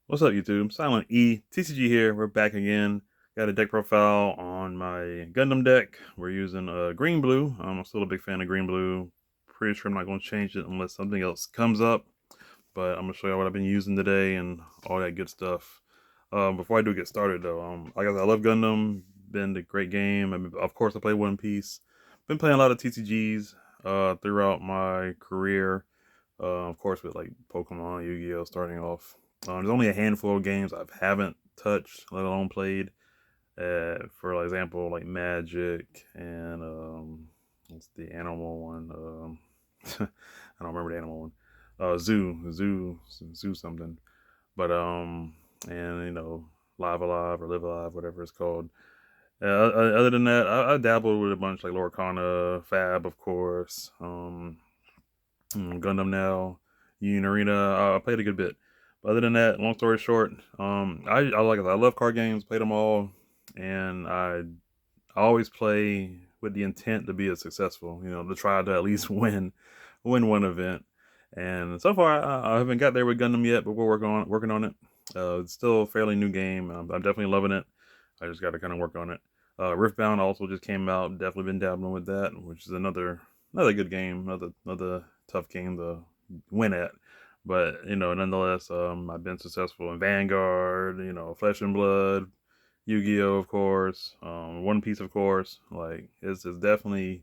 What's up, YouTube? Silent E, TCG here. We're back again. Got a deck profile on my Gundam deck. We're using green blue. I'm still a big fan of green blue. Pretty sure I'm not going to change it unless something else comes up. But I'm going to show you what I've been using today and all that good stuff. Before I do get started, though, like I said, I love Gundam. Been a great game. Of course, I play One Piece. Been playing a lot of TCGs throughout my career. Of course, with like Pokemon, Yu-Gi-Oh, starting off. There's only a handful of games I haven't touched, let alone played. For example, like Magic and what's the animal one? I don't remember the animal one. Zoo something. But and Live Alive or Live Alive, whatever it's called. Other than that, I dabbled with a bunch like Lorcana, Fab, of course. Gundam now, Union Arena. I played a good bit. But other than that, long story short, I love card games. Played them all, and I always play with the intent to be a successful. To try to at least win one event. And so far, I haven't got there with Gundam yet, but we're working on it. It's still a fairly new game. I'm definitely loving it. I just got to kind of work on it. Riftbound also just came out. Definitely been dabbling with that, which is another good game, another tough game to win at. But nonetheless, I've been successful in Vanguard, Flesh and Blood, Yu-Gi-Oh, of course, One Piece, of course. Like it's definitely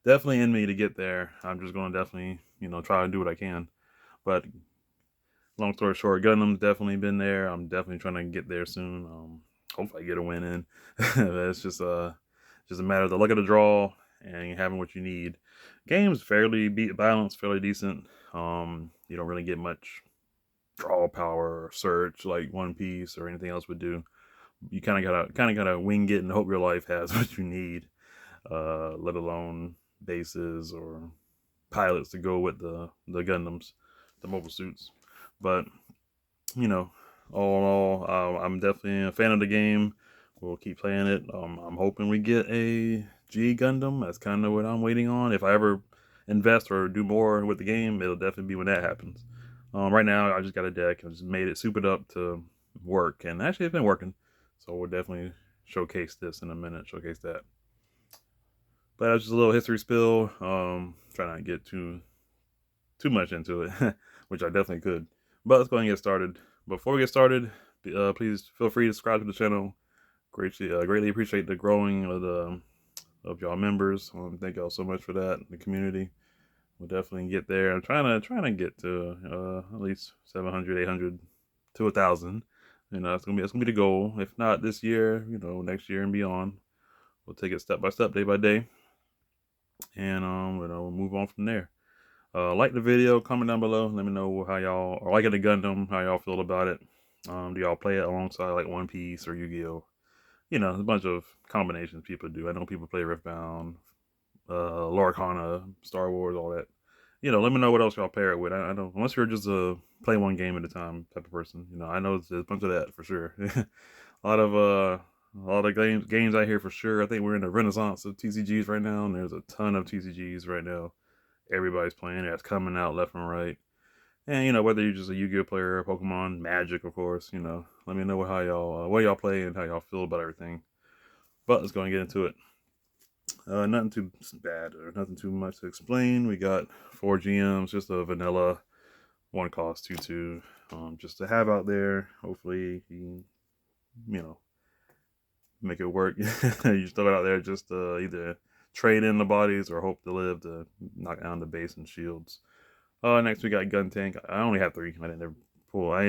in me to get there. I'm just gonna definitely try to do what I can. But long story short, Gundam's definitely been there. I'm definitely trying to get there soon. Hopefully I get a win in. It's just a matter of the luck of the draw and having what you need. Game's fairly balanced, fairly decent. You don't really get much draw power or search like One Piece or anything else would do. You kind of gotta wing it and hope your life has what you need. Let alone bases or pilots to go with the Gundams, the mobile suits. But you know, all in all, I'm definitely a fan of the game. We'll keep playing it. I'm hoping we get a G Gundam. That's kind of what I'm waiting on. If I ever invest or do more with the game, it'll definitely be when that happens. Right now, I just got a deck. I just made it souped up to work, and actually, it's been working. So we'll definitely showcase this in a minute. Showcase that. But that's just a little history spill. Try not to get too much into it, which I definitely could. But let's go ahead and get started. Before we get started, please feel free to subscribe to the channel. Greatly appreciate the growing of y'all members. Thank y'all so much for that. The community. We'll definitely get there. I'm trying to get to at least 700, 800 to 1,000. That's gonna be the goal. If not this year, next year and beyond. We'll take it step by step, day by day, and we'll move on from there. Like the video, comment down below. Let me know how y'all are liking the Gundam, how y'all feel about it. Do y'all play it alongside like One Piece or Yu-Gi-Oh? A bunch of combinations people do. I know people play Riftbound, Lorcana, Star Wars, all that. Let me know what else y'all pair it with. I don't, unless you're just a play one game at a time type of person. I know there's a bunch of that for sure. a lot of games out here for sure. I think we're in a renaissance of TCGs right now, and there's a ton of TCGs right now. Everybody's playing it. It's coming out left and right. And whether you're just a Yu-Gi-Oh player, Pokemon, Magic, of course. Let me know how y'all what y'all play and how y'all feel about everything. But let's go and get into it. Nothing too bad or nothing too much to explain. We got 4 GMs, just a vanilla, one cost 2/2, just to have out there. Hopefully, you make it work. You just throw it out there just to either trade in the bodies or hope to live to knock down the base and shields. Next we got Gun Tank. I only have 3. I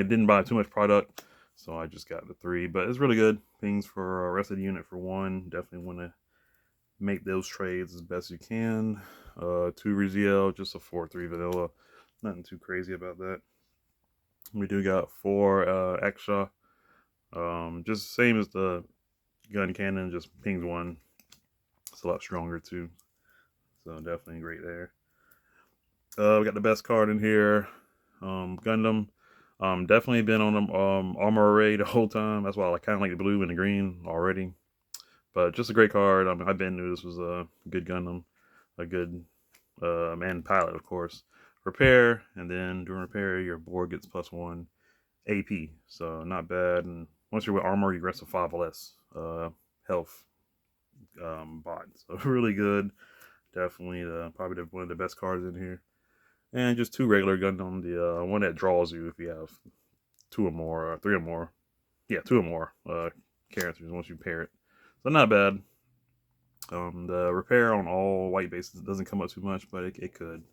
didn't buy too much product, so I just got the 3. But it's really good. Things for a rest of the unit for 1. Definitely want to make those trades as best you can. 2 Riziel, just a 4/3 vanilla. Nothing too crazy about that. We do got 4 Extra. Just same as the gun cannon, just pings 1. It's a lot stronger too. So definitely great there. We got the best card in here, Gundam. Definitely been on the armor array the whole time. That's why I kind of like the blue and the green already. But just a great card. I've been knew this was a good Gundam, a good and pilot, of course. Repair, and then during repair, your board gets +1. AP, so not bad. And once you're with armor, you rest with 5 less health bot. So really good. Definitely probably one of the best cards in here. And just 2 regular Gundam, the one that draws you if you have 2 or more, or 3 or more. Yeah, 2 or more characters once you pair it. So not bad. The repair on all white bases doesn't come up too much, but it could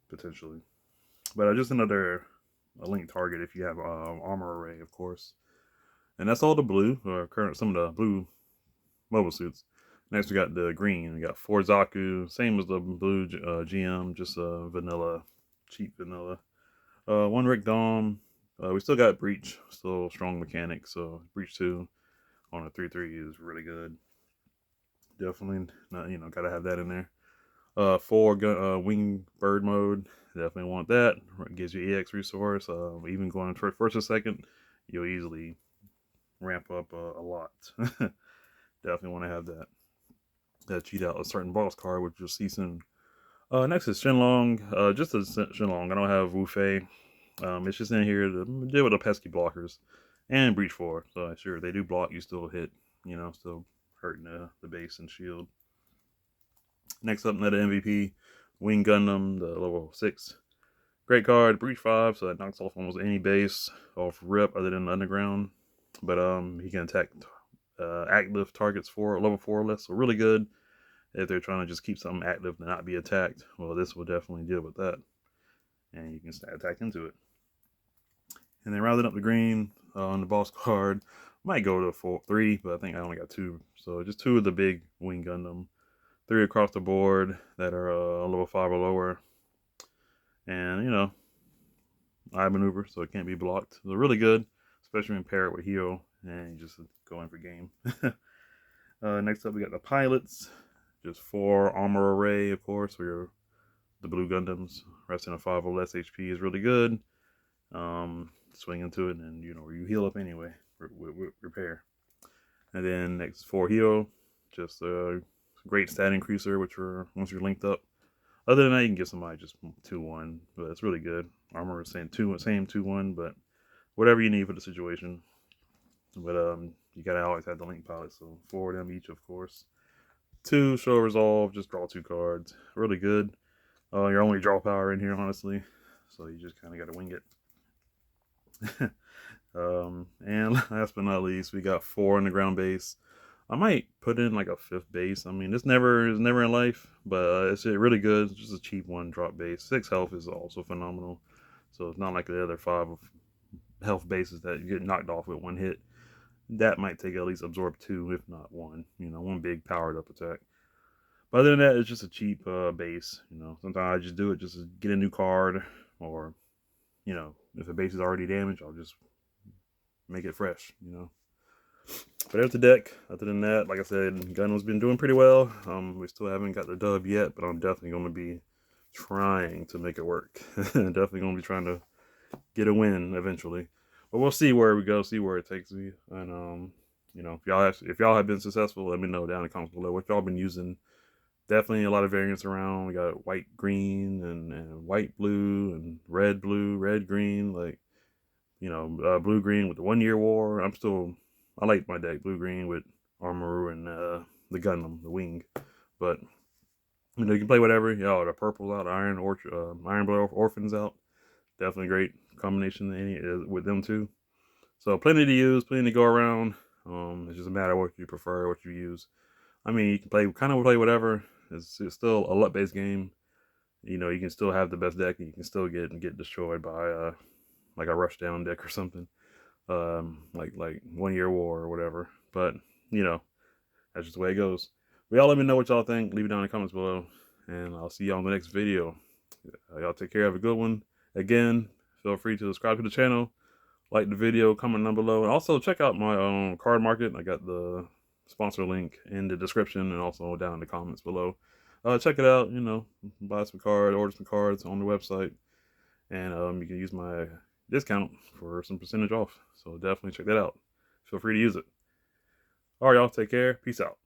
potentially. But just another link target if you have armor array, of course. And that's all the blue, or current some of the blue mobile suits. Next we got the green. We got 4 Zaku, same as the blue GM, just vanilla, cheap vanilla. 1 Rick Dom. We still got Breach, still strong mechanic, so Breach 2 on a 3/3 is really good. Definitely, not, gotta have that in there. 4 wing bird mode, definitely want that. It gives you EX resource. Even going first or second, you'll easily ramp up a lot. Definitely want to have that. Cheat out a certain boss card, which you'll see soon. Next is Shenlong. Just a Shenlong. I don't have Wu Fei. It's just in here to deal with the pesky blockers and Breach 4. So sure, they do block, you still hit, still hurting the base and shield. Next up, another MVP, Wing Gundam, the level 6. Great card, Breach 5, so that knocks off almost any base off rip other than the underground. But he can attack active targets for level 4 or less, so really good if they're trying to just keep something active and not be attacked. Well, this will definitely deal with that, and you can attack into it. And then rounding up the green on the boss card, might go to 3, but I think I only got 2, so just 2 of the big Wing Gundam. 3 across the board that are level 5 or lower. And, eye maneuver, so it can't be blocked. They're really good, especially when pair it with Hio, and you just go in for game. Next up, we got the pilots. Just 4 armor array, of course, for the blue Gundams. Resting on 5 or less HP is really good. Swing into it, and, you heal up anyway with repair. And then next 4 Hio, just great stat increaser, which once you're linked up. Other than that, you can get somebody just 2-1, but it's really good. Armor is saying same 2-1, but whatever you need for the situation. But you gotta always have the link pilot, so 4 of them each, of course. 2 show resolve, just draw 2 cards. Really good. Your only draw power in here, honestly, so you just kind of gotta wing it. And last but not least, we got 4 in the ground base. I might put in like a 5th base. I mean, it's never in life, but it's really good. It's just a cheap 1 drop base. 6 health is also phenomenal. So it's not like the other 5 health bases that you get knocked off with 1 hit. That might take at least absorb 2, if not 1. 1 big powered up attack. But other than that, it's just a cheap base. Sometimes I just do it just to get a new card, or if a base is already damaged, I'll just make it fresh. But there's the deck. Other than that, like I said, Gundam's been doing pretty well. We still haven't got the dub yet, but I'm definitely going to be trying to make it work. Definitely going to be trying to get a win eventually. But we'll see where we go, see where it takes me. And if y'all have been successful, let me know down in the comments below what y'all been using. Definitely a lot of variants around. We got white green and white blue and red blue, red green, like blue green with the 1 year war. I like my deck blue green with armor and the Gundam, the wing. But you can play whatever. The purple's out, Iron Blood Orphans out. Definitely great combination with them too. So plenty to use, plenty to go around. It's just a matter of what you prefer, what you use. I mean, you can play whatever. It's still a LUT-based game. You can still have the best deck, and you can still get destroyed by like a rush down deck or something. Like 1 year war or whatever. But that's just the way it goes. But y'all let me know what y'all think. Leave it down in the comments below, and I'll see y'all in the next video. Y'all take care. Have a good one. Again, feel free to subscribe to the channel, like the video, comment down below, and also check out my card market. I got the sponsor link in the description and also down in the comments below. Check it out. Buy some cards, order some cards on the website, and you can use my discount for some percentage off. So definitely check that out. Feel free to use it. All right, y'all. Take care. Peace out.